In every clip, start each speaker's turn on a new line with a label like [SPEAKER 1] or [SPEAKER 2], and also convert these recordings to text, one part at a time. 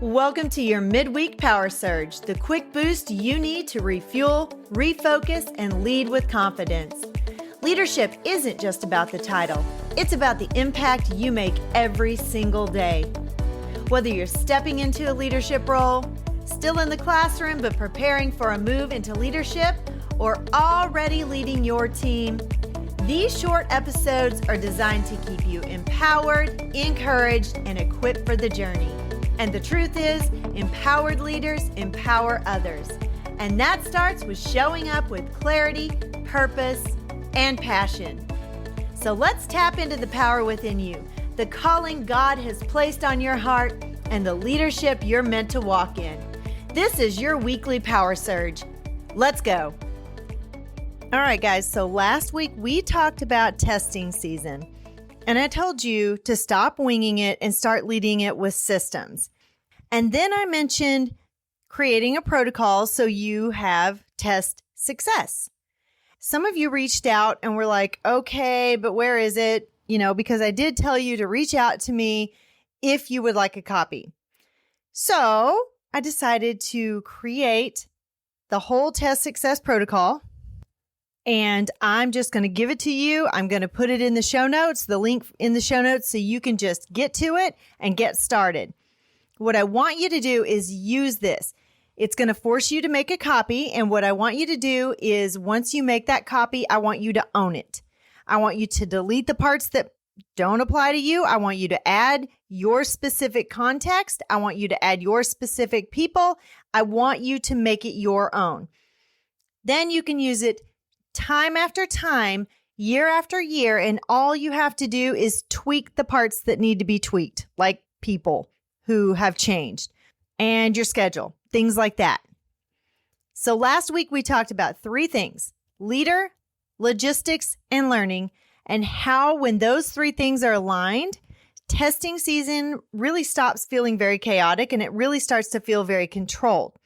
[SPEAKER 1] Welcome to your midweek power surge, the quick boost you need to refuel, refocus, and lead with confidence. Leadership isn't just about the title, it's about the impact you make every single day. Whether you're stepping into a leadership role, still in the classroom but preparing for a move into leadership, or already leading your team, these short episodes are designed to keep you empowered, encouraged, and equipped for the journey. And the truth is, empowered leaders empower others. And that starts with showing up with clarity, purpose, and passion. So let's tap into the power within you, the calling God has placed on your heart, and the leadership you're meant to walk in. This is your weekly power surge. Let's go. All right, guys. So last week we talked about testing season. And I told you to stop winging it and start leading it with systems. And then I mentioned creating a protocol so you have test success. Some of you reached out and were like, okay, but where is it? Because I did tell you to reach out to me if you would like a copy. So I decided to create the whole test success protocol. And I'm just going to give it to you. I'm going to put it in the show notes, the link in the show notes, so you can just get to it and get started. What I want you to do is use this. It's going to force you to make a copy. And what I want you to do is once you make that copy, I want you to own it. I want you to delete the parts that don't apply to you. I want you to add your specific context. I want you to add your specific people. I want you to make it your own. Then you can use it time after time, year after year, and all you have to do is tweak the parts that need to be tweaked, like people who have changed, and your schedule, things like that. So last week we talked about 3 things: leader, logistics, and learning, and how when those 3 things are aligned, testing season really stops feeling very chaotic and it really starts to feel very controlled.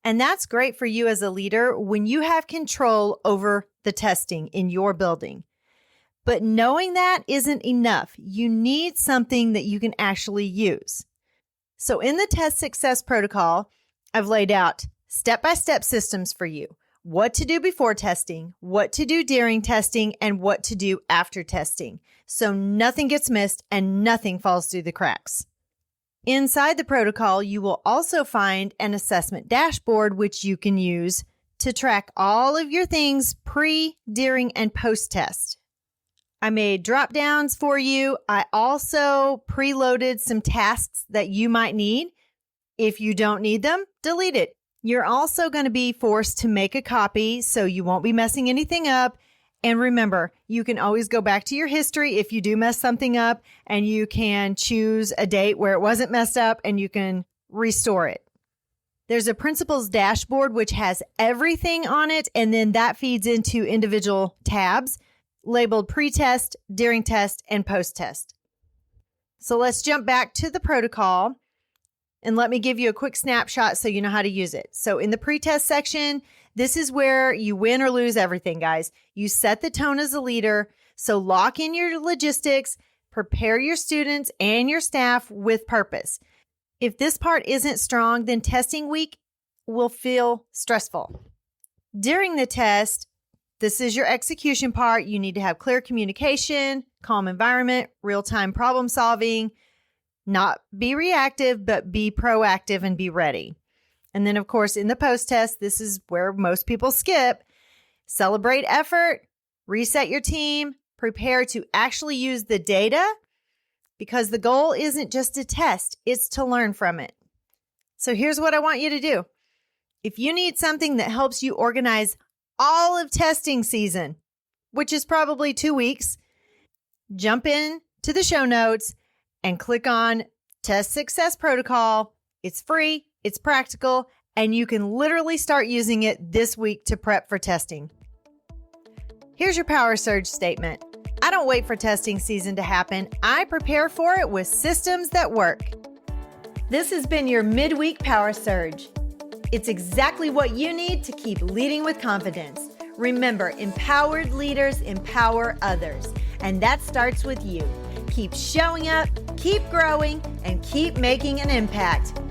[SPEAKER 1] And that's great for you as a leader when you have control over the testing in your building. But knowing that isn't enough. You need something that you can actually use. So in the test success protocol, I've laid out step-by-step systems for you. What to do before testing, what to do during testing, and what to do after testing. So nothing gets missed and nothing falls through the cracks. Inside the protocol, you will also find an assessment dashboard, which you can use to track all of your things pre, during, and post-test. I made drop downs for you. I also preloaded some tasks that you might need. If you don't need them, delete it. You're also going to be forced to make a copy so you won't be messing anything up. And remember, you can always go back to your history if you do mess something up, and you can choose a date where it wasn't messed up and you can restore it. There's a principals dashboard which has everything on it, and then that feeds into individual tabs labeled pre-test, during test, and post-test. So let's jump back to the protocol and let me give you a quick snapshot so you know how to use it. So in the pre-test section, this is where you win or lose everything, guys. You set the tone as a leader. So lock in your logistics, prepare your students and your staff with purpose. If this part isn't strong, then testing week will feel stressful. During the test, this is your execution part. You need to have clear communication, calm environment, real-time problem solving, not be reactive, but be proactive and be ready. And then, of course, in the post-test, this is where most people skip. Celebrate effort, reset your team, prepare to actually use the data, because the goal isn't just to test, it's to learn from it. So here's what I want you to do. If you need something that helps you organize all of testing season, which is probably 2 weeks, jump in to the show notes and click on Test Success Protocol. It's free. It's practical, and you can literally start using it this week to prep for testing. Here's your power surge statement. I don't wait for testing season to happen. I prepare for it with systems that work. This has been your midweek power surge. It's exactly what you need to keep leading with confidence. Remember, empowered leaders empower others, and that starts with you. Keep showing up, keep keep growing, and keep making an impact.